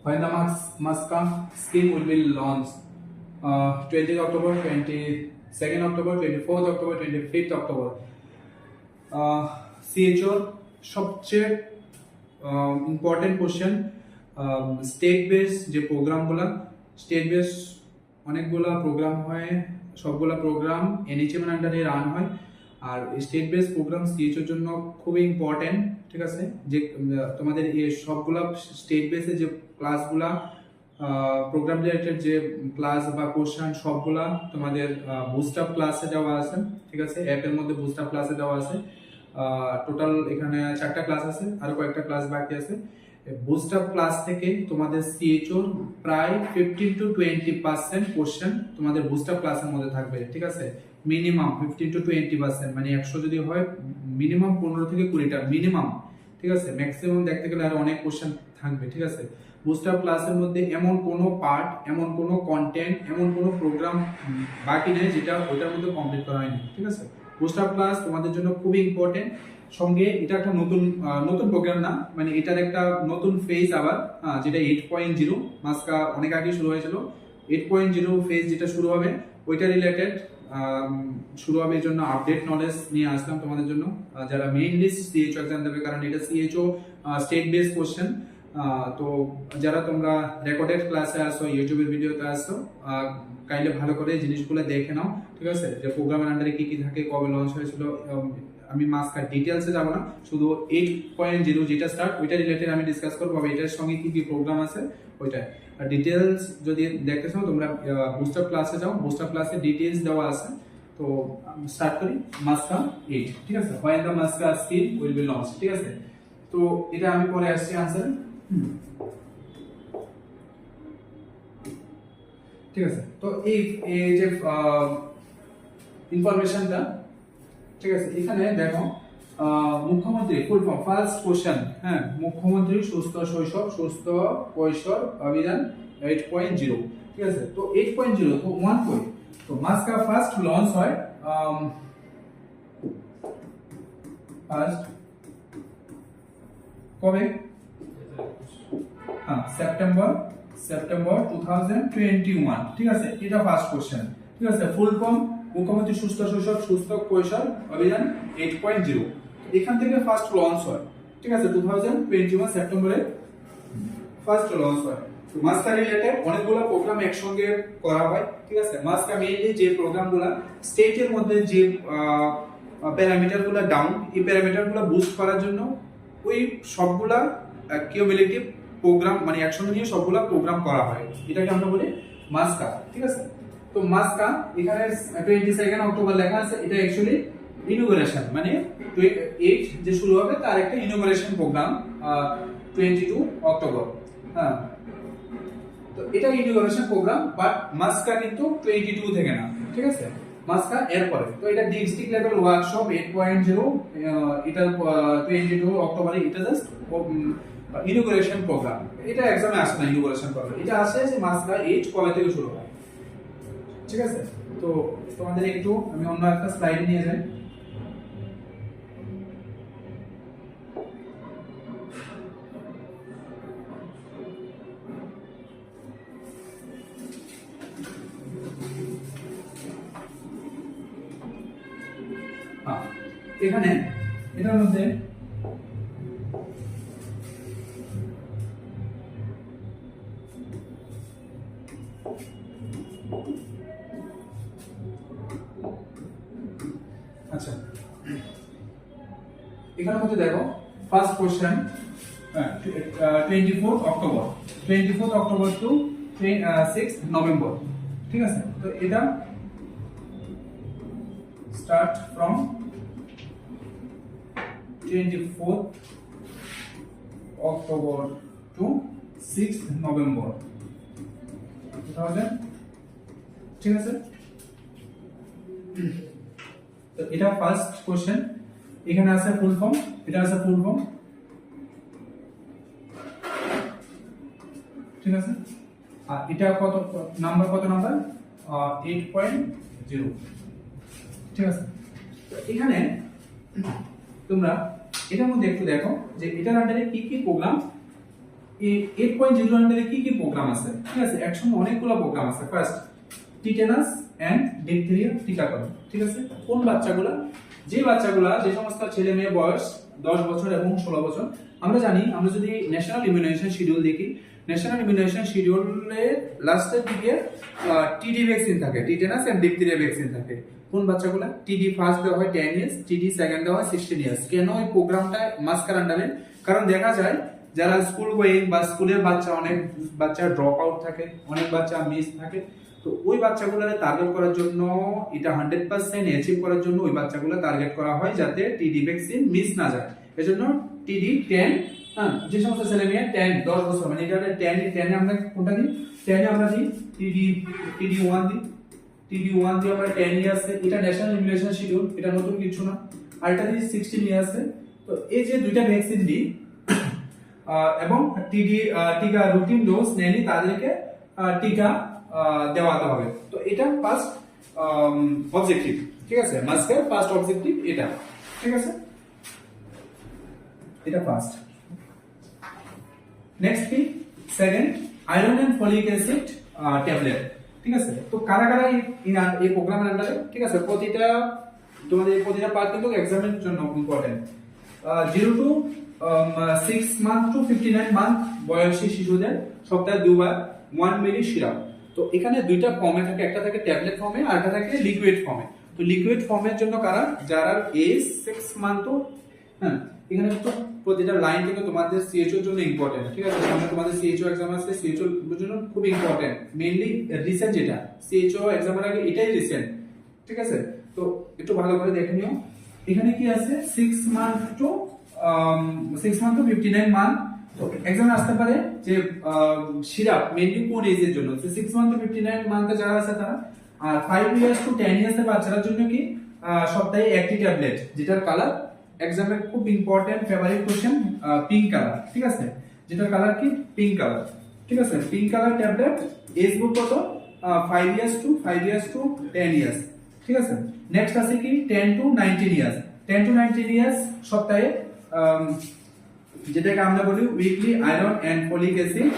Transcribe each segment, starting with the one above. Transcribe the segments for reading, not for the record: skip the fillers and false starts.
when the Musca scheme will be launched. 20th October, 22nd October, 24th October, 25th October. CHO সবচেয়ে important question, state base যে প্রোগ্রামগুলো, state base অনেকগুলো programme হয়, সবগুলা programme NHM আন্ডারে run হয়। আর state base programme সিএইচওর জন্য খুবই ইম্পর্টেন্ট, ঠিক আছে। যে তোমাদের এই সবগুলা স্টেট বেসে যে ক্লাসগুলা, প্রোগ্রাম রিলেটেড যে ক্লাস বা কোশ্চেন সবগুলা তোমাদের বুস্ট আপ ক্লাসে দেওয়া আছে, ঠিক আছে। অ্যাপের মধ্যে বুস্ট আপ ক্লাসে দেওয়া আছে। টোটাল এখানে 4টা ক্লাস আছে, আরো কয়েকটা ক্লাস বাকি আছে। বুস্ট আপ ক্লাস থেকে তোমাদের সিএইচওর প্রায় 15 to 20% কোশ্চেন তোমাদের বুস্ট আপ ক্লাসের মধ্যে থাকবে, ঠিক আছে। মিনিমাম 15 to 20%, মানে 100 যদি হয় মিনিমাম 15 থেকে 20টা মিনিমাম, ঠিক আছে। ম্যাক্সিমাম দেখতে গেলে আরো অনেক কোশ্চেন থাকবে, ঠিক আছে। বুস্ট আপ ক্লাসের মধ্যে এমন কোনো পার্ট, এমন কোনো কন্টেন্ট, এমন কোনো প্রোগ্রাম বাকি নেই যেটা ওইটার মধ্যে কমপ্লিট করা হয়নি, ঠিক আছে। বুস্ট আপ ক্লাস তোমাদের জন্য খুবই ইম্পর্টেন্ট। সঙ্গে এটা একটা নতুন প্রোগ্রাম না, মানে এটার একটা নতুন ফেজ আবার, যেটা 8.0 মাস্কা অনেক আগে শুরু হয়েছিল। 8.0 ফেজ যেটা শুরু হবে ওইটা রিলেটেড শুরু হবে, এই জন্য আপডেট নলেজ নিয়ে আসলাম তোমাদের জন্য, যারা মেইনলি সিএইচও এক্সাম দেবে, কারণ এটা সিএইচও স্টেট বেস কোশ্চেন। তো যারা তোমরা রেকর্ডেড ক্লাসে আসো, ইউটিউবের ভিডিওতে আসো, কাইন্ডলি ভালো করে জিনিসগুলো দেখে নাও, ঠিক আছে। যে প্রোগ্রামের আন্ডারে কি কি থাকে, কবে লঞ্চ হয়েছিল, আমি মাস্কার ডিটেলসে যাব না, শুধু 8.0 যেটা স্টার্ট ওইটা রিলেটেড আমি ডিসকাস করবো, এটার সঙ্গে কি কি প্রোগ্রাম আছে ওইটা। আর ডিটেলস যদি দেখতে চাও তোমরা বুস্ট আপ ক্লাসে যাও, বুস্ট আপ ক্লাসে ডিটেলস দেওয়া আছে। তো স্টার্ট করি মাস্কা 8, ঠিক আছে। when the Musca scheme will be launched, ঠিক আছে। তো এটা আমি পরে আসছি আনসার, ঠিক আছে। তো এই যে ইনফরমেশনটা, ঠিক আছে। এখানে দেখো মুখ্যমন্ত্রী ফুল ফর্ম, ফার্স্ট কোশ্চেন, হ্যাঁ, মুখ্যমন্ত্রী সুস্থ শৈশব সুস্থ কৈশোর অভিযান 8.0, ঠিক আছে। তো 8.0 তো 1 কই, তো মাস্কা ফার্স্ট লঞ্চ হয় ফার্স্ট কবে, হ্যাঁ, সেপ্টেম্বর 2021, ঠিক আছে। এটা ফার্স্ট কোশ্চেন, ঠিক আছে। ফুল ফর্ম মুখ্যমন্ত্রী সুস্থ শৈশব সুস্থ কৈশোর অভিযান 8.0, এখান থেকে ফার্স্ট লঞ্চ হয়, ঠিক আছে। 2021 সেপ্টেম্বরে ফার্স্ট লঞ্চ হয়। তো মাস্কা রিলেটেড অনেকগুলো প্রোগ্রাম একসঙ্গে করা হয়, ঠিক আছে। মাস্কা মেইনলি যে প্রোগ্রামগুলো স্টেটের মধ্যে যে প্যারামিটারগুলো ডাউন, এই প্যারামিটারগুলো বুস্ট করার জন্য ওই সবগুলা কিউমুলেটিভ প্রোগ্রাম, মানে একসঙ্গে নিয়ে সবগুলা প্রোগ্রাম করা হয়, এটাকে আমরা বলি মাস্কা, ঠিক আছে। তো মাস্কা এখানে 22 অক্টোবর লেখা আছে, এটা অ্যাকচুয়ালি ইনোগ্রেশন, মানে 8 যে শুরু হবে তার একটা ইনোগ্রেশন প্রোগ্রাম 22 অক্টোবর, হ্যাঁ। তো এটা ইনোগ্রেশন প্রোগ্রাম, বাট মাস্কা কিন্তু 22 থেকে না, ঠিক আছে। মাস্কা এরপরে, তো এটা ডিস্ট্রিক্ট লেভেল ওয়ার্কশপ 8.0, এটা 22 অক্টোবরে, এটা জাস্ট ইনোগ্রেশন প্রোগ্রাম। এটা এক্সামে আসে না ইনোগ্রেশন প্রোগ্রাম, এটা আসে যে মাস্কা 8 কবে থেকে শুরু হয়, ঠিক আছে। তো তোমাদের একটু আমি অন্য একটা স্লাইড নিয়ে যাই। এখানে এটার মধ্যে আচ্ছা, এখানের মধ্যে দেখো first question 24 October to 6 November, ঠিক আছে। তো এটা start from 24 October to 6 November 2000, ঠিক আছে। তো এটা ফার্স্ট কোশ্চেন, এখানে আছে ফুল ফর্ম, এটা আছে ফুল ফর্ম, ঠিক আছে। আর এটা কত নাম্বার, 8.0, ঠিক আছে। তো এখানে তোমরা এটার মধ্যে একটু দেখো যে এটার আন্ডারে কি কি প্রোগ্রাম 8.0 আন্ডারে কি কি প্রোগ্রাম আছে, ঠিক আছে, একসঙ্গে অনেকগুলো প্রোগ্রাম আছে। ফার্স্ট টিটেনাস এন্ড ডিপথেরিয়া টিকাকরণ, ঠিক আছে। কোন বাচ্চাগুলা, যে বাচ্চাগুলা, যে সমস্ত ছেলে মেয়ে বয়স 10 বছর এবং 16 বছর, আমরা জানি, আমরা যদি ন্যাশনাল ইমিউনাইজেশন শিডিউল দেখি, ন্যাশনাল ইমিউনাইজেশন শিডিউলের লাস্টের দিকে টিডি ভ্যাকসিন থাকে, টিটেনাস এন্ড ডিপথেরিয়া ভ্যাকসিন থাকে। কোন বাচ্চাগুলা? টিডি ফার্স্ট দেওয়া হয় 10 ইয়ার্স, টিডি সেকেন্ড দেওয়া হয় 16 ইয়ার্স। কেন এই প্রোগ্রামটা মাস্কার আন্ডারে? কারণ দেখা যায় যারা স্কুল গোয়িং বা স্কুলের বাচ্চা, অনেক বাচ্চা ড্রপ আউট থাকে, অনেক বাচ্চা মিস থাকে, তো ওই বাচ্চাগুলোকে টার্গেট করার জন্য, এটা 100% অ্যাচিভ করার জন্য ওই বাচ্চাগুলো টার্গেট করা হয় যাতে টিডি ভ্যাকসিন মিস না যায়। এজন্য টিডি 10, যে সমস্ত ছেলে মেয়ে 10 বছর, মানে এটা 10 এ আমরা কোনটা দিই? 10 এ আমরা দিই টিডি 1 দিই, টিডি 1 দিয়ে আমরা 10 ইয়ার্স, এটা ন্যাশনাল ইমিউনাইজেশন শিডিউল, এটা নতুন কিছু না। আর এটা দিই 16 ইয়ার্স। তো এই যে দুইটা ভ্যাকসিন দিই এবং টিকা রুটিন ডোজ নেয়নি তাদেরকে টিকা দেওয়াতে হবে। তো এটা ফার্স্ট অবজেক্টিভ, ঠিক আছে, মাস্কের ফার্স্ট অবজেক্টিভ এটা, ঠিক আছে, এটা ফার্স্ট। নেক্সট কি? Second iron and folic acid tablet, ঠিক আছে। তো কারা কারা এই প্রোগ্রামের আন্ডারে, ঠিক আছে, প্রতিটা তোমাদের প্রতিটা পার্ট কিন্তু এক্সামের জন্য important. 0 to 6 month to 59 month বয়সী শিশুদের সপ্তাহে 2 বার 1 মিলি সিরাপ। তো এখানে দুইটা ফর্মে থাকে, একটা থাকে ট্যাবলেট ফর্মে আর একটা থাকে লিকুইড ফর্মে। তো লিকুইড ফর্মের জন্য কারা? যারা এজ 6 মান্থ তো, হ্যাঁ, এখানে তো প্রতিটা লাইন থেকে তোমাদের সিএইচও এর জন্য ইম্পর্টেন্ট, ঠিক আছে। সামনে তোমাদের সিএইচও এক্সাম আছে, সিএইচও এর জন্য খুব ইম্পর্টেন্ট, মেইনলি রিসেন্ট যেটা সিএইচও এক্সামের আগে এটাই রিসেন্ট, ঠিক আছে। তো একটু ভালো করে দেখে নিও, এখানে কি আছে? 6 মান্থ টু 59 মান্থ। তো এক্সামে আসতে পারে যে সিরাপ মেইনলি কোন এজের জন্য? 6 মান্থ টু 59 মান্থে যারা আছে তারা, আর 5 ইয়ার্স টু 10 ইয়ার্স এর বাচ্চাদের জন্য কি সপ্তাহে একটি ট্যাবলেট, যেটার কালার এক্সামের খুব important favourite question, pink colour, ঠিক আছে, যেটার কালার কি? পিঙ্ক কালার, ঠিক আছে। Pink colour tablet, age group কত? 5 ইয়ার্স টু 10 ইয়ার্স, ঠিক আছে। নেক্সট আছে কি? 10 টু 19 ইয়ার্স। 10 টু 19 ইয়ার্স সপ্তাহে যেটাকে আমরা বলি weekly iron and folic acid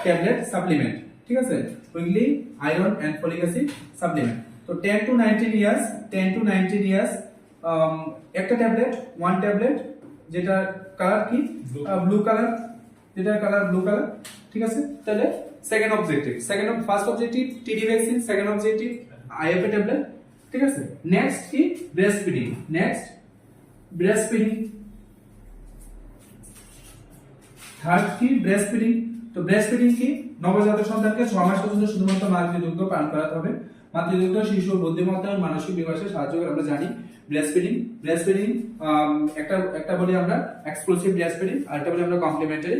tablet supplement, ঠিক আছে, weekly iron and folic acid supplement. তো 10 টু 19 ইয়ার্স, 10 টু 19 ইয়ার্স একটা ট্যাবলেট, ওয়ান ট্যাবলেট, যেটা কালার কি? ব্লু কালার, যেটার কালার ব্লু কালার, ঠিক আছে। তাহলে second objective, first objective TD vaccine, second objective IFA tablet, ঠিক আছে। নেক্সট কি? Breast feeding, next breast feeding. Third কি? Breast feeding. তো ব্রেস্ট ফিডিং কি? নবজাতক সন্তানকে 6 মাস পর্যন্ত শুধুমাত্র মাতৃদুগ্ধ পান করাতে হবে। মাতৃদুগ্ধ শিশুর বুদ্ধিমত্তা এবং মানসিক বিকাশে সাহায্য করে, আমরা জানি। ব্রেস্ট ফিডিং একটা বলি আমরা এক্সক্লুসিভ ব্রেস্ট ফিডিং, আর একটা বলি আমরা কমপ্লিমেন্টারি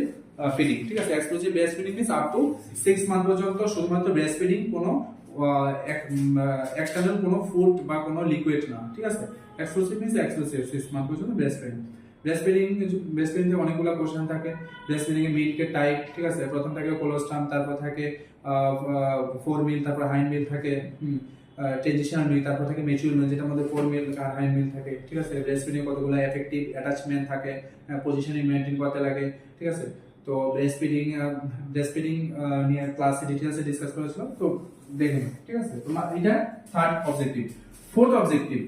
ফিডিং, ঠিক আছে। Exclusive breast feeding means up to 6 month পর্যন্ত শুধুমাত্র ব্রেস্ট ফিডিং, কোনো এক্সটার্নাল কোনো ফুড বা কোনো লিকুইড না, ঠিক আছে। এক্সক্লুসিভ মিন্স এক্সক্লুসিভ 6 মান্থ পর্যন্ত ব্রেস্ট ফিডিং। ব্রেস্ট ফিডিং এ অনেকগুলো কোশ্চেন থাকে। ব্রেস্ট ফিডিং এ মিল্কের টাইপ, ঠিক আছে, প্রথম থাকে কোলোস্টাম, তারপর থাকে 4 মিল, তারপর হাইন্ড মিল থাকে, ট্রানজিশনাল মিল, তারপর থাকে ম্যাচিউর মিল, যেটার মধ্যে 4 মিল আর হাইন্ড মিল থাকে, ঠিক আছে। ব্রেস্ট ফিডিং কতগুলো এফেক্টিভ অ্যাটাচমেন্ট থাকে, পজিশনিং মেইনটেইন করতে লাগে, ঠিক আছে। তো ব্রেস্ট ফিডিং নিয়ে ক্লাসে ডিটেইলসে ডিসকাস করেছিলাম, তো দেখে নিন, ঠিক আছে। তো এটা থার্ড অবজেক্টিভ। ফোর্থ অবজেক্টিভ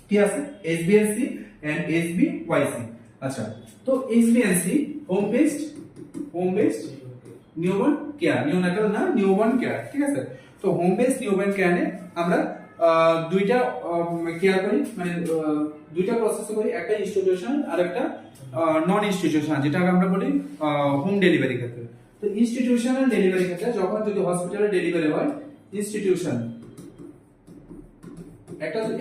কি আছে? SBNC and SBYC. আচ্ছা, তো SBNC home based newborn care, neonatal না, নিউবর্ন কেয়ার, ঠিক আছে। তো হোম বেসড নিউবর্ন কেয়ারে আমরা দুইটা কেয়ার করি, মানে দুইটা প্রসেস করি, একটা ইনস্টিটিউশন আর একটা নন ইনস্টিটিউশন, যেটা আমরা বলি হোম ডেলিভারি ক্ষেত্রে। তো ইনস্টিটিউশনাল ডেলিভারি ক্ষেত্রে যখন যদি হসপিটালে ডেলিভারি হয়, ইনস্টিটিউশন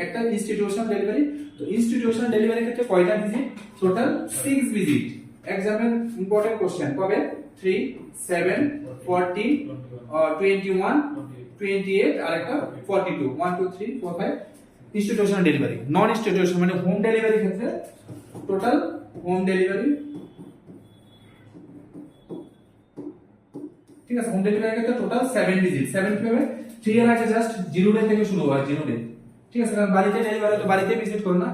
একটা ইনস্টিটিউশন ডেলিভারি, তো ইনস্টিটিউশন ডেলিভারি ক্ষেত্রে কয়টা ভিজিট? Total 6 visit. এক্সামের ইম্পর্টেন্ট কোশ্চেন কবে? 3, 7, 40, 21, 28 আর একটা 42, 1 2 3 4 5 ইনস্টিটিউশন ডেলিভারি। নন ইনস্টিটিউশন মানে হোম ডেলিভারি ক্ষেত্রে টোটাল হোম ডেলিভারি, ঠিক আছে, হোম ডেলিভারি ক্ষেত্রে টোটাল 7 ভিজিট। 7 কিভাবে? 3 এর আগে জাস্ট 0 ডে থেকে শুরু হয়, 0 ডে, ঠিক আছে। কারণ বাড়িতে ডেলিভারি তো বাড়িতে ভিজিট করো না,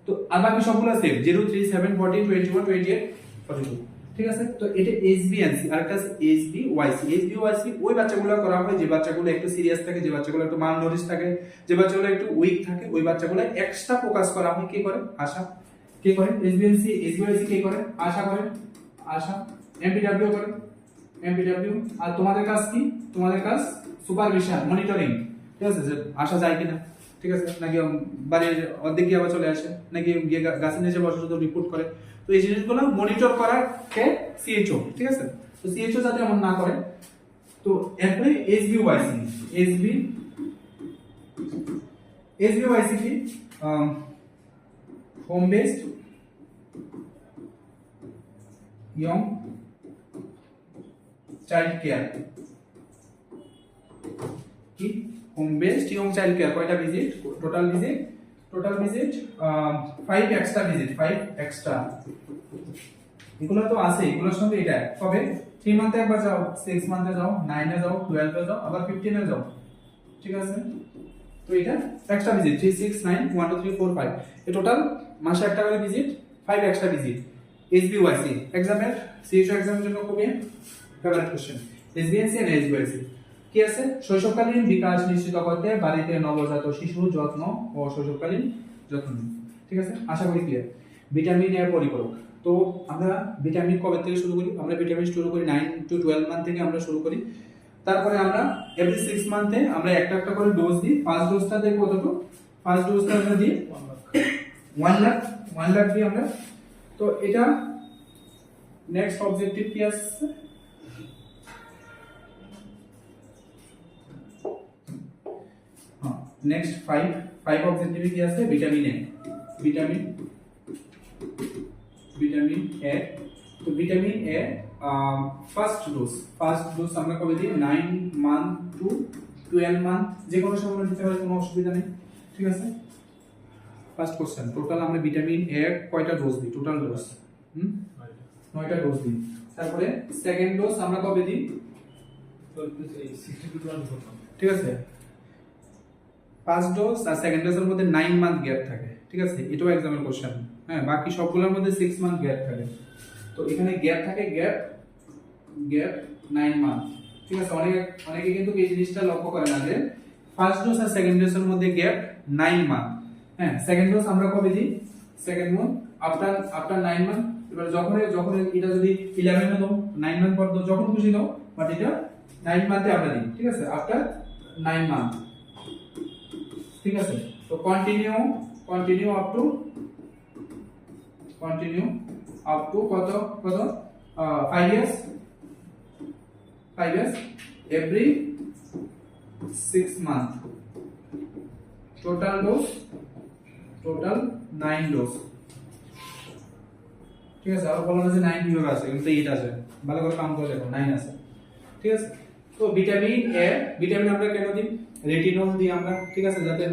তো আর বাকি সবগুলো সেম, 0 3 7 40 21 28 42। ঠিক আছে। তো এটা এসবিএনসি আর একটা আছে এসবিওয়াইসি। এসবিওয়াইসি ওই বাচ্চাগুলো করা হয় যে বাচ্চাগুলো একটু সিরিয়াস থাকে, যে বাচ্চাগুলো একটু মালনরিশ থাকে, যে বাচ্চাগুলো একটু উইক থাকে, ওই বাচ্চাগুলো এক্সট্রা ফোকাস করা হয়। কে করে? আশা। কে করে? এসবিএনসি এসবিওয়াইসি কে করে? আশা করে। আশা। এমপিডব্লিউ করে। এমপিডব্লিউ। আর তোমাদের কাজ কি? তোমাদের কাজ সুপারভিশন, মনিটরিং। ঠিক আছে, যে আসা যায় কিনা, ঠিক আছে, নাকি বাড়ির অর্ধেক গিয়ে আবার চলে আসে, নাকি গিয়ে গাছের নিচে বসে শুধু রিপোর্ট করে। তো এই জিনিসগুলো মনিটর করার কে? সিএইচও। ঠিক আছে, তো সিএইচও যাতে এমন না করে। তো এরপরে এসবিওয়াইসি। এসবিওয়াইসি কি? Home based young child care. কি? Home based young child care. কয়টা visit? Total visit 5 extra visit, 5 extra. এগুলো তো আছে, এগুলোর সঙ্গে এটা কবে? 3 মান্থে একবার যাও, 6 মান্থে যাও, 9 এ যাও, 12 এ যাও, আবার 15 এ যাও। ঠিক আছে, তো এটা এক্সট্রা ভিজিট 3 6 9 1 2 3 4 5, এই টোটাল মাসে একটা করে ভিজিট, 5 এক্সট্রা ভিজিট। এসবিওয়াইসি এক্সামের, সিএইচও এক্সামের জন্য খুবই ফেভারিট কোশ্চেন। এসবিএনসি এন্ড এসবিওয়াইসি কি আছে? শৈশবকালীন বিকাশ নিশ্চিত করতে বাড়িতে নবজাত শিশু যত্ন ও শৈশবকালীন যত্ন। ঠিক আছে, আশা করি ক্লিয়ার। ভিটামিন এর পরিপূরক। তো আমরা ভিটামিন কবে থেকে শুরু করি? আমরা ভিটামিন শুরু করি 9 to 12 মান্থ থেকে আমরা শুরু করি। তারপরে আমরা এভরি 6 মান্থে আমরা একটা একটা করে ডোজ দিই। ফার্স্ট ডোজটা দেই কতটুকু? ফার্স্ট ডোজটা আমরা দিই 1 লাখ দিই আমরা। তো এটা নেক্সট অবজেক্টিভ কি আসছে? নেক্সট 5 অবজেক্টিভ কি আছে? Vitamin A. Vitamin A. তো ভিটামিন এ ফার্স্ট ডোজ আমরা কবে দিই? 9 মান্থ টু 12 মান্থ, যে কোনো সময় দিতে পারে, কোনো অসুবিধা নেই। ঠিক আছে, ফার্স্ট কোশ্চেন, টোটাল আমরা ভিটামিন এ কয়টা ডোজ দিই? টোটাল ডোজ 9টা ডোজ দিই। তারপরে সেকেন্ড ডোজ আমরা কবে দিই? ঠিক আছে, ফার্স্ট ডোজ আর সেকেন্ড ডোজের মধ্যে 9 মান্থ গ্যাপ থাকে। ঠিক আছে, এটাও এক্সামের কোশ্চেন। হ্যাঁ, বাকি সবগুলোর মধ্যে 6 মান্থ গ্যাপ থাকে। তো এখানে গ্যাপ থাকে, গ্যাপ 9 মান্থ। ঠিক আছে, অনেকে কিন্তু এই জিনিসটা লক্ষ্য করে না যে ফার্স্ট ডোজ আর সেকেন্ড ডোজের মধ্যে গ্যাপ 9 মান্থ। হ্যাঁ, সেকেন্ড ডোজ আমরা কবে দিই? Second month after 9 month. এবার যখন এটা যদি 11 এ দাও, 9 মান্থ পর দাও, যখন খুশি দাও, বাট এটা 9 মান্থে আমরা দিই। ঠিক আছে, আফটার 9 মান্থ। ঠিক আছে, তো কন্টিনিউ আপ টু কত 5 years every 6 month. Total 9 dose. ঠিক আছে, আর বলা আছে 9 কিভাবে আছে, কিন্তু 8 আছে, ভালো করে কাউন্ট করে দেখো, 9 আছে। ঠিক আছে, তো ভিটামিন এ, ভিটামিন আমরা কেন দিই? রেটিনল দিই আমরা। ঠিক আছে, যাতে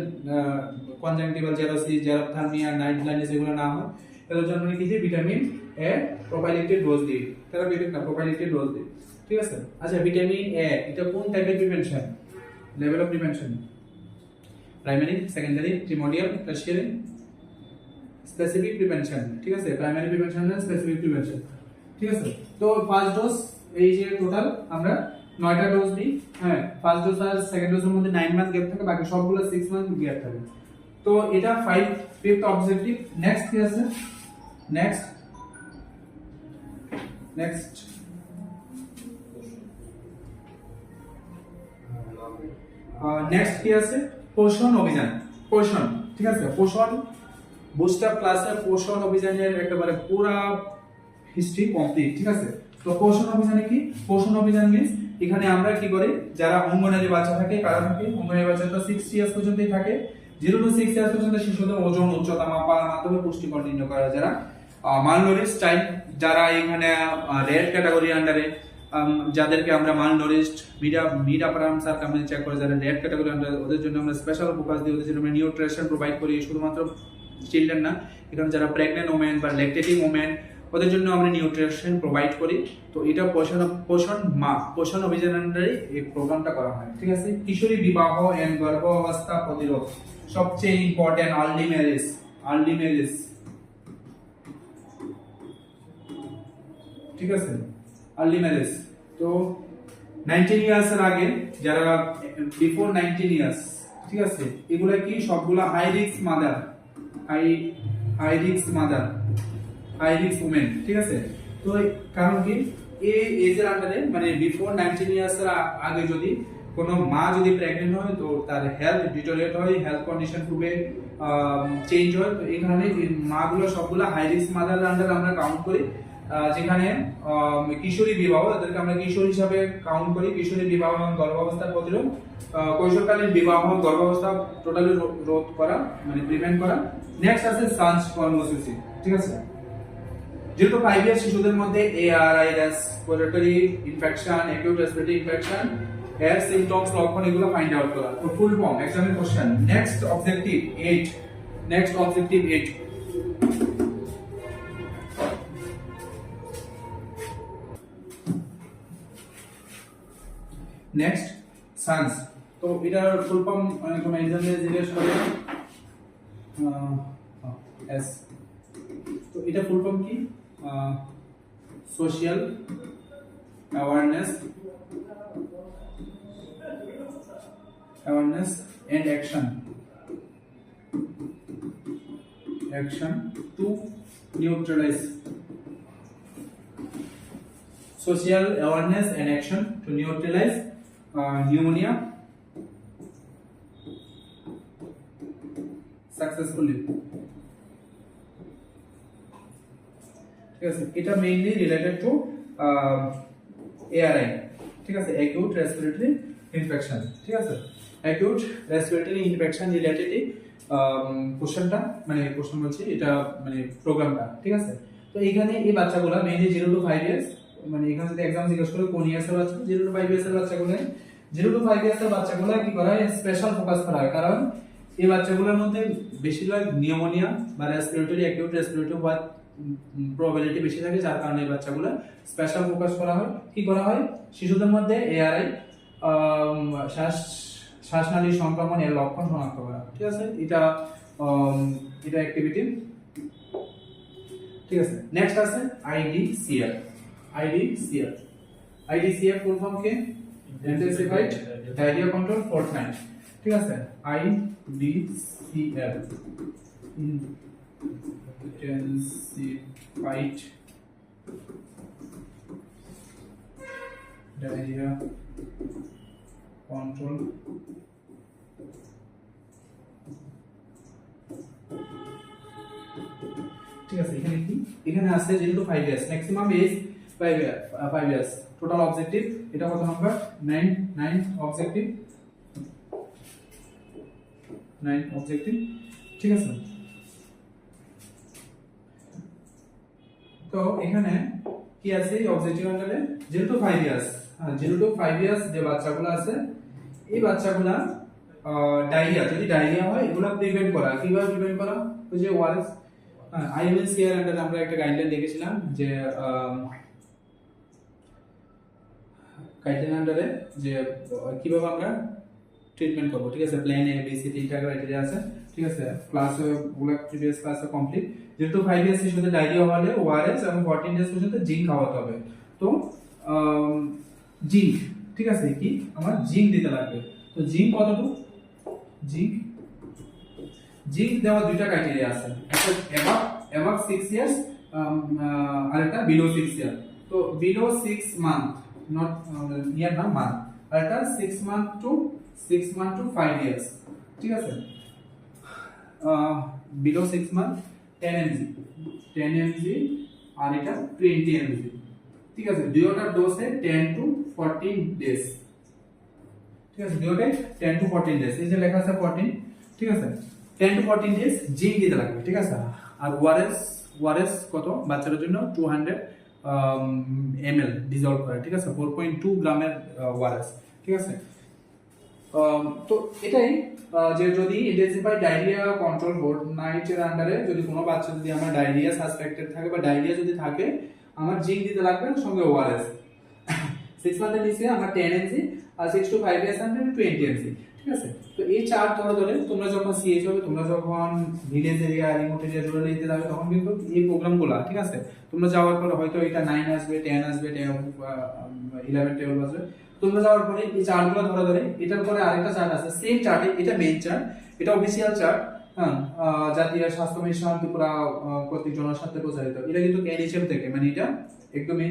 conjunctival xerosis, xerophthalmia, night blindness এগুলো না হয়, এর জন্য কি দিই? ভিটামিন এ প্রোপাইলেটেড ডোজ দিই। থেরাপিউটিক না, প্রোপাইলেটেড ডোজ দিই। ঠিক আছে, আচ্ছা, ভিটামিন এ এটা কোন টাইপের prevention? Level of prevention primary, secondary, primordial, tertiary, specific prevention. ঠিক আছে, প্রাইমারি প্রিভেনশন না স্পেসিফিক প্রিভেনশন। ঠিক আছে, তো ফার্স্ট ডোজ এই যে টোটাল আমরা 9টা ডোজ দিই। হ্যাঁ, ফার্স্ট ডোজ আর সেকেন্ড ডোজের মধ্যে 9 মান্থ গ্যাপ থাকে, বাকি সবগুলো 6 মান্থ গ্যাপ থাকে। তো এটা 5th অবজেক্টিভ। নেক্সট কি আছে? নেক্সট কি আছে? পোষণ অভিযান। পোষণ, ঠিক আছে, পোষণ বুস্টার ক্লাসে পোষণ অভিযানের একেবারে পুরো হিস্ট্রি কমপ্লিট। ঠিক আছে, তো পোষণ অভিযানে কি? পোষণ অভিযান মিন্স এখানে আমরা কি করি, যারা অঙ্গনারী বাচ্চা থাকে, কারা থাকে? অঙ্গনারী বাচ্চা তো 6 ইয়ার্স পর্যন্তই থাকে। 0 to 6 ইয়ার্স পর্যন্ত শিশুদের ওজন, উচ্চতা মাপার মাধ্যমে পুষ্টিকর নির্ণয় করা। যারা মালনরিশ চাইল্ড, যারা এখানে রেড ক্যাটাগরি আন্ডারে, যাদেরকে আমরা মালনরিশড মিড আপার আর্ম সার্কামফারেন্স চেক করে, যারা রেড ক্যাটাগরি আন্ডারে, ওদের জন্য আমরা স্পেশাল ফোকাস দিই, ওদের জন্য আমরা নিউট্রিশন প্রোভাইড করি। শুধুমাত্র চিলড্রেন না, এখানে যারা প্রেগন্যান্ট ওমেন বা ল্যাকটেটিং ওমেন, ওদের জন্য আমরা নিউট্রিশন প্রোভাইড করি। তো এটা পোষণ অভিযান আন্ডারে এই প্রোগ্রামটা করা হয়। ঠিক আছে, কিশোরী বিবাহ এন্ড গর্ভাবস্থা প্রতিরোধ, সবচেয়ে ইম্পর্টেন্ট। আর্লি ম্যারেজ ঠিক আছে, আর্লি ম্যারেজ। তো 19 ইয়ার্স এর আগে যারা বিফোর 19 ইয়ার্স, ঠিক আছে, এগুলা কি সবগুলা high risk mother, high risk mother, high risk women, ঠিক আছে। তো কারণ কি এই এজের আন্ডারে মানে বিফোর 19 ইয়ার্স এর আগে যদি কোনো মা যদি প্রেগনেন্ট হয় তো তার হেলথ ডিটোরিয়েট হয়, হেলথ কন্ডিশন খুবই চেঞ্জ হয়। তো এখানে মাগুলো সবগুলো হাই রিস্ক মাদার আন্ডার আমরা কাউন্ট করি। যেখানে কিশোরী বিবাহ, তাদেরকে আমরা কিশোর হিসাবে কাউন্ট করি। কিশোরী বিবাহ এবং গর্ভাবস্থা প্রতিরোধ, কৈশোরকালীন বিবাহ গর্ভাবস্থা টোটালি রোধ করা মানে প্রিভেন্ট করা। নেক্সট আছে সানস কর্মসূচি, ঠিক আছে। যেহেতু 5 ইয়ার শিশুদের মধ্যে ARI, respiratory infection, acute respiratory infection এর সিম্পটমস লক্ষণ এগুলো ফাইন্ড আউট করা। তো full form examine question. Next objective 8, next objective 8, next সানস। তো এটার ফুল ফর্ম কোন এক্সামে জিজ্ঞেস করে এস। তো এটা ফুল ফর্ম কি? Social awareness and action to neutralize, social awareness and action to neutralize pneumonia successfully, ঠিক আছে। এটা মেইনলি রিলেটেড টু এআরআই, ঠিক আছে, অ্যাকিউট রেসপিরেটরি ইনফেকশন, ঠিক আছে। অ্যাকিউট রেসপিরেটরি ইনফেকশন রিলেটেড কোশ্চেনটা মানে কোশ্চেন বলছি এটা মানে প্রোগ্রামটা, ঠিক আছে। তো এখানে এই বাচ্চাগুলো মেইনলি 0 to 5 ইয়ার্স, মানে এখানে যদি एग्जाम জিজ্ঞেস করে কোন ইয়ার্সের বাচ্চা, 0 to 5 ইয়ার্সের বাচ্চাগুলো, 0 to 5 ইয়ার্সের বাচ্চাগুলো কি করা হয়, স্পেশাল ফোকাস করা হয়। কারণ এই বাচ্চাগুলোর মধ্যে বেশিরভাগ নিউমোনিয়া বা রেসপিরেটরি অ্যাকিউট রেসপিরেটরি হওয়ার প্রবাবিলিটি বেশি থাকে, যার কারণে এই বাচ্চাগুলো স্পেশাল ফোকাস করা হয়। কি করা হয়, শিশুদের মধ্যে এআরআই শ্বাসনালী সংক্রমণ এর লক্ষণ শনাক্ত করা, ঠিক আছে। এটা অ্যাক্টিভিটি, ঠিক আছে। নেক্সট আছে আইডিসিআর। আইডিসিআর ফুল ফর্ম কি? ইন্টেনসিফাইড ডায়রিয়া কন্ট্রোল ফোর্টনাইট, ঠিক আছে। আইডিসিআর ইন্টেনসিফাইড ডায়রিয়া কন্ট্রোল ঠিক আছে। এখানে কি, এখানে আছে 0 to 5 years, maximum age 5 years. Total objective এটা কত নাম্বার? 9 অবজেক্টিভ, 9 অবজেক্টিভ, ঠিক আছে। তো এখানে কি আছে অবজেক্টিভ আন্ডারে 0 to 5 ইয়ার্স, 0 to 5 ইয়ার্স যে বাচ্চাগুলো আছে এই বাচ্চাগুলা ডায়রিয়া, যদি ডায়রিয়া হয় এগুলা প্রিভেন্ট করা। কিভাবে প্রিভেন্ট করা? ওই যে ওআরএস, আইএমএসিআর আন্ডারে আমরা একটা গাইডলাইন দেখেছিলাম যে গাইডলাইন আন্ডারে যে কিভাবে আমরা ট্রিটমেন্ট করব, ঠিক আছে। প্ল্যান এ বি সি তিনটা ক্রাইটেরিয়া আছে, ঠিক আছে। ক্লাস গুলো প্রিভিয়াস ক্লাসে কমপ্লিট। 0 to 5 ইয়ার্স শিশুদের ডায়রিয়া হলে ওআরএস এবং 14 ডেজ পর্যন্ত জিঙ্ক খাওয়াতে হবে। তো জিঙ্ক, ঠিক আছে, কি আমার জিঙ্ক দিতে লাগবে। তো জিঙ্ক কতটুকু? জিঙ্ক দেওয়া দুইটা ক্রাইটেরিয়া আছে, একটা অ্যাবাভ 6 ইয়ার্স আর একটা বিলো 6 ইয়ার। তো বিলো 6 মান্থ, নট ইয়ার না মান্থ, আর একটা 6 মান্থ টু 5 ইয়ার্স, ঠিক আছে। বিলো 6 মান্থ 10 mg আর এটা 20 mg, ঠিক আছে। দুইটার ডোজে 10 to 14 ডেজ, ঠিক আছে। দুইটাই 10 to 14 ডেজ, এই যে লেখা আছে 14, ঠিক আছে। 10 to 14 ডেজ জিঙ্ক দিতে লাগবে, ঠিক আছে। আর ওআরএস কত বাচ্চাদের জন্য 200 ml ডিজলভ করে, ঠিক আছে। 4.2 গ্রামের ওআরএস, ঠিক আছে। তো এটাই যে যদি ইন্টেনসিফাইড ডায়রিয়া কন্ট্রোল বোর্ড নাইটের আন্ডারে যদি কোনো বাচ্চা যদি আমার ডায়রিয়া সাসপেক্টেড থাকে বা ডায়রিয়া যদি থাকে, আমার জিঙ্ক দিতে লাগবে সঙ্গে ওআরএস। 6 মান্থের নিচে আমার 10 এমজি, আর 6 to 5 ইয়ার্স আন্ডারে 20 এমজি, ঠিক আছে। তো এই চার্ট ধরে ধরে তোমরা যখন সিএইচ হবে, তোমরা যখন village area, remote area, rural এরিয়াতে যাবে, তখন কিন্তু এই প্রোগ্রামগুলো, ঠিক আছে, তোমরা যাওয়ার পরে হয়তো এটা 9 আসবে, 10 আসবে, 11 12 আসবে, তোমরা যাওয়ার পরে এই চার্টগুলো ধরে ধরে, এটার পরে আরেকটা চার্ট আছে সেম চার্টে, এটা মেইন চার্ট, এটা অফিসিয়াল চার্ট, হ্যাঁ, জাতীয় স্বাস্থ্য মিশন ত্রিপুরা কর্তৃক জনস্বার্থে প্রচারিত, এটা কিন্তু এনএইচএম থেকে, মানে এটা একদমই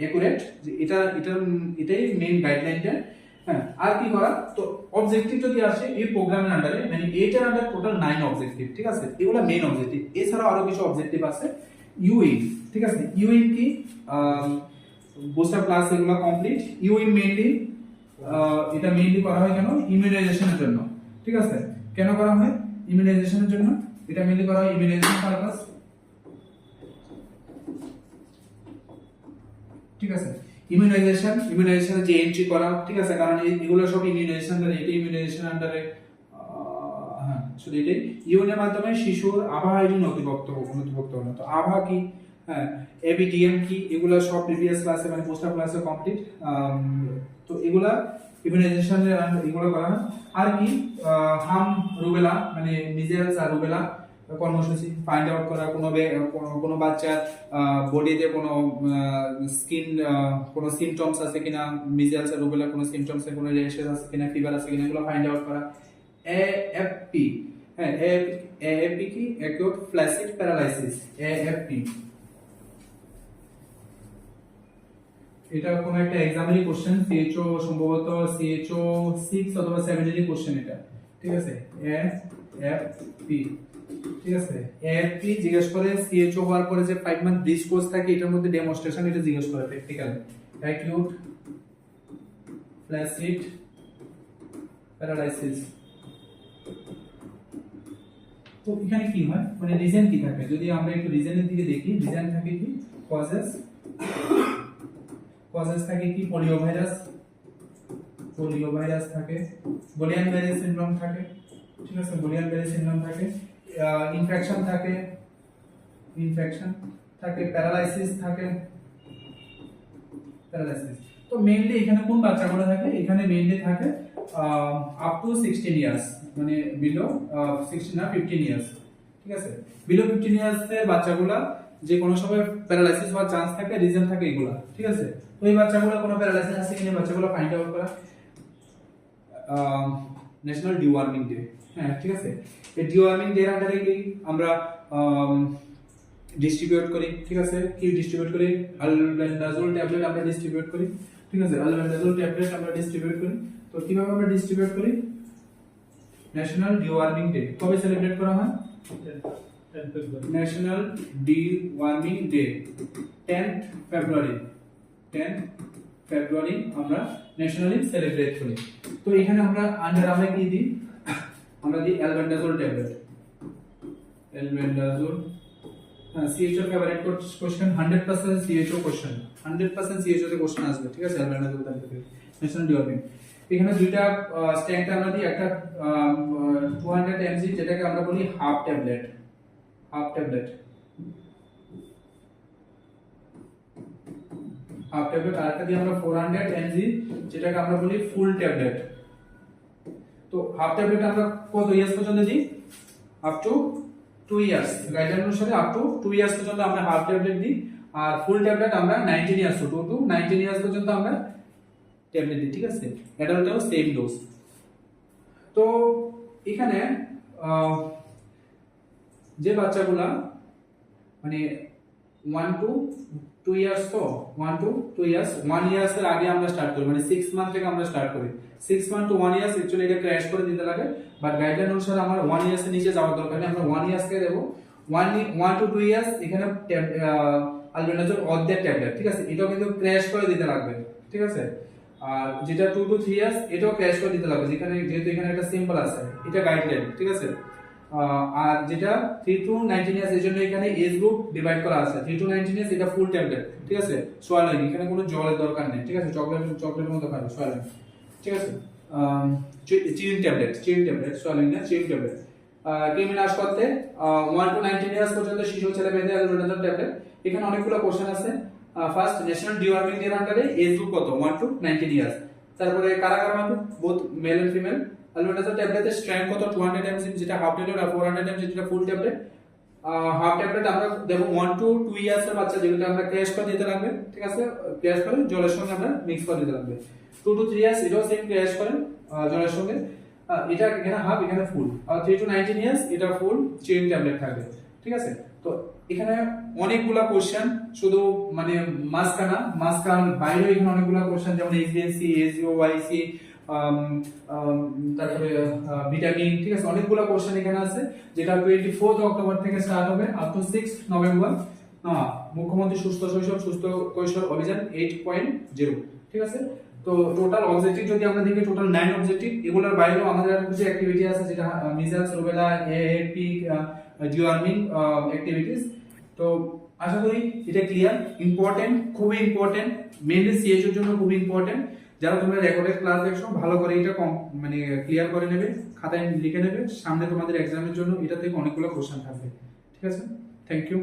একুরেট, যে এটাই মেইন গাইডলাইনটা। হ্যাঁ, আর কি করা, তো অবজেক্টিভ যদি আসে এই প্রোগ্রামের আন্ডারে, মানে এইটার আন্ডারে টোটাল 9 অবজেক্টিভ, ঠিক আছে, এগুলো মেইন অবজেক্টিভ। এছাড়াও আরো কিছু অবজেক্টিভ আছে, ইউইন, ঠিক আছে, ইউইন কি, বুস্টার ক্লাস এগুলো কমপ্লিট। ইউইন মেইনলি, এটা মেইনলি করা হয় কেন, ইমিউনাইজেশনের জন্য, ঠিক আছে। কেন করা হয়, ইমিউনাইজেশনের জন্য, এটা মেইনলি করা হয় ইমিউনাইজেশন পারপাস, ঠিক আছে। ইমিউনাইজেশন যে এন্ট্রি করা, ঠিক আছে, কারণ এগুলো সব ইমিউনাইজেশন, এটা ইমিউনাইজেশন আন্ডারে, হ্যাঁ, শুধু এটাই। ইউনের মাধ্যমে শিশুর আভা হাইজিন নথিভুক্ত হলো। তো আভা কি, হ্যাঁ, এবিডিএম কি, এগুলো সব প্রিভিয়াস ক্লাসে, মানে পোস্টার ক্লাসে কমপ্লিট। তো এগুলা ইমিউনাইজেশনের এগুলো করা হয়। আর কি, হাম রুবেলা, মানে মিজেলস আর রুবেলা কর্মসূচি, ফাইন্ড আউট করা কোনো বাচ্চার বডিতে কোনো স্কিন কোনো সিমটমস আছে কিনা, মিজেলস আর রুবেলা কোনো সিমটমস আছে, কোনো রেশেস আছে কিনা, ফিভার আছে কিনা, এগুলো ফাইন্ড আউট করা। এএফপি, হ্যাঁ, এএফপি কি, অ্যাকিউট ফ্ল্যাসিড প্যারালাইসিস, এএফপি, এটা কোনো একটা এক্সামেরই কোশ্চেন, সিএইচও সম্ভবত সিএইচও 6 অথবা 7 এরই কোশ্চেন এটা, ঠিক আছে। এএফপি, ঠিক আছে, এএফপি জিজ্ঞেস করে সিএইচও হওয়ার পরে যে 5 মান্থ ব্রিজ কোর্স থাকে, এটার মধ্যে ডেমনস্ট্রেশন, এটা জিজ্ঞেস করে প্র্যাকটিক্যাল, অ্যাকিউট ফ্ল্যাসিড প্যারালাইসিস। তো এখানে কি হয়, মানে রিজন কি থাকে, যদি আমরা একটু রিজনের দিকে দেখি, রিজন থাকে কি, কজেস থাকে কি, পোলিও ভাইরাস থাকে, গুলিয়ান বেরি সিনড্রোম থাকে, ঠিক আছে, গুলিয়ান বেরি সিনড্রোম থাকে, ইনফেকশন থাকে, প্যারালাইসিস থাকে, তো মেইনলি এখানে কোন বাচ্চাগুলো থাকে, এখানে মেইনলি থাকে আপ টু 16 ইয়ার্স, মানে বিলো 16 না 15 ইয়ার্স, ঠিক আছে। বিলো 15 ইয়ার্স এর বাচ্চাগুলা যে কোনো সময় প্যারালাইসিস হওয়ার চান্স থাকে, রিজন থাকে এগুলা, ঠিক আছে। তো এই বাচ্চাগুলো কোনো প্যারালাইসিস আছে কিনা, বাচ্চাগুলো ফাইন্ড আউট করা। ন্যাশনাল ডিওয়ার্মিং ডে, হ্যাঁ, ঠিক আছে। এই ডিওয়ার্মিং ডে আন্ডারে কি আমরা ডিস্ট্রিবিউট করি, ঠিক আছে, কি ডিস্ট্রিবিউট করি, আলবেন্ডাজোল ট্যাবলেট আমরা ডিস্ট্রিবিউট করি, ঠিক আছে, আলবেন্ডাজোল ট্যাবলেট আমরা ডিস্ট্রিবিউট করি। তো কিভাবে আমরা ডিস্ট্রিবিউট করি, ন্যাশনাল ডিওয়ার্মিং ডে কবে সেলিব্রেট করা হয়, ন্যাশনাল ডিওয়ার্মিং ডে 10th ফেব্রুয়ারি আমরা ন্যাশনালি সেলিব্রেট করি। তো এখানে আমরা আমরা কি দিই, আমরা দিই albendazole tablet, CHO favourite question, 100% CHO question, 100% CHO তে কোশ্চেন আসবে, ঠিক আছে, অ্যালবেন্ডাজোল ট্যাবলেট, ন্যাশনাল ডিওয়ার্মিং। এখানে দুইটা স্ট্যান্ড আমরা দিই, একটা 200 এমজি, যেটাকে আমরা বলি হাফ ট্যাবলেট, আর একটা দিই আমরা 400 এমজি, যেটাকে আমরা বলি ফুল ট্যাবলেট। তো হাফ ট্যাবলেট আমরা কত ইয়ার্স পর্যন্ত দিই, আপ টু 2 ইয়ার্স, গাইডলাইন অনুসারে আপ টু 2 ইয়ার্স পর্যন্ত আমরা হাফ ট্যাবলেট দিই, আর ফুল ট্যাবলেট আমরা 19 ইয়ার্স টু 19 ইয়ার্স পর্যন্ত আমরা ট্যাবলেট দিই, ঠিক আছে। অ্যাডাল্টেও সেম ডোজ। তো এখানে যে বাচ্চাগুলা মানে 1 to 2 ইয়ার্স, তো 1 to 2 ইয়ার্স, 1 ইয়ার্স এর আগে আমরা স্টার্ট করি, মানে 6 মান্থ থেকে আমরা স্টার্ট করি, 6 মান্থ টু 1 ইয়ার্স অ্যাকচুয়ালি এটা ক্র্যাশ করে দিতে লাগে, বাট গাইডলাইন অনুসারে আমার 1 ইয়ার্স এর নিচে যাওয়ার দরকার নেই, আমরা 1 ইয়ার্স কে দেব। 1 to 2 ইয়ার্স এখানে আলবেন্ডাজোল অর্ধেক ট্যাবলেট, ঠিক আছে, এটাও কিন্তু ক্র্যাশ করে দিতে লাগবে, ঠিক আছে। আর যেটা 2 to 3 ইয়ার্স এটাও ক্র্যাশ করে দিতে লাগবে, যেহেতু এখানে একটা সিম্বল আছে, এটা গাইডলাইন, ঠিক আছে। আর যেটা 3 to 19 ইয়ার্স, এর জন্য এখানে এজ গ্রুপ ডিভাইড করা আছে, 3 to 19 ইয়ার্স এটা ফুল ট্যাবলেট, ঠিক আছে, সোয়ালিং, এখানে কোনো জলের দরকার নেই, ঠিক আছে, চকলেটের মতো খাবে সোয়ালিং, ঠিক আছে। চিরিন ট্যাবলেট, সোয়ালিং না, চিরিন ট্যাবলেট। ক্রিমিনাস করতে 1 to 19 ইয়ার্স পর্যন্ত শিশু ছেলে মেয়েদের অ্যালবেন্ডাজোল ট্যাবলেট। এখানে অনেকগুলো কোশ্চেন আছে, ফার্স্ট ন্যাশনাল ডিওয়ার্মিং এর আন্ডারে এজ গ্রুপ কত 1 to 19 ইয়ার্স। তারপরে কারা কারা হবে both male and female. Albendazole ট্যাবলেটের স্ট্রেংথ কত 200 mg যেটা হাফ ট্যাবলেট আর 400 mg যেটা ফুল ট্যাবলেট। হাফ ট্যাবলেট আমরা দেব 1 to 2 ইয়ার্স এর বাচ্চা, যেগুলো আমরা ক্র্যাশ করে দিতে লাগবে, ঠিক আছে, ক্র্যাশ করে জলের সঙ্গে আমরা মিক্স করে দিতে লাগবে। 2 to 3 ইয়ার্স এটাও সেম ক্র্যাশ করেন জলের সঙ্গে, এটা এখানে হাফ এখানে ফুল। আর 3 to 19 ইয়ার্স এটা ফুল চেইন ট্যাবলেট থাকবে, ঠিক আছে। তো এখানে অনেকগুলা কোশ্চেন, শুধু মানে মাঝখান বাইরেও এখানে অনেকগুলা কোশ্চেন, যেমন এসবিএসসি, এসইও, ওয়াইসি, তারপরে ভিটামিন, ঠিক আছে, অনেকগুলা কোশ্চেন এখানে আছে, যেটা 24 অক্টোবর থেকে স্টার্ট হবে আপ টু 6 নভেম্বর। মুখ্যমন্ত্রী সুস্থ শৈশব সুস্থ কৈশোর অভিযান 8.0, ঠিক আছে। তো টোটাল অবজেক্টিভ যদি আমরা দেখি, টোটাল 9 অবজেক্টিভ। এগুলোর বাইরেও আমাদের কিছু অ্যাক্টিভিটি আছে, যেটা measles, rubella, AAP, deworming activities. তো আশা করি এটা ক্লিয়ার। ইম্পর্টেন্ট, খুবই ইম্পর্টেন্ট, মেইনলি সিএইচ এর জন্য খুবই ইম্পর্টেন্ট। যারা তোমরা রেকর্ডেড ক্লাস দেখছো ভালো করে এটা মানে ক্লিয়ার করে নেবে, খাতায় লিখে নেবে, সামনে তোমাদের এক্সামের জন্য এটা থেকে অনেকগুলো কোশ্চেন থাকবে, ঠিক আছে। Thank you.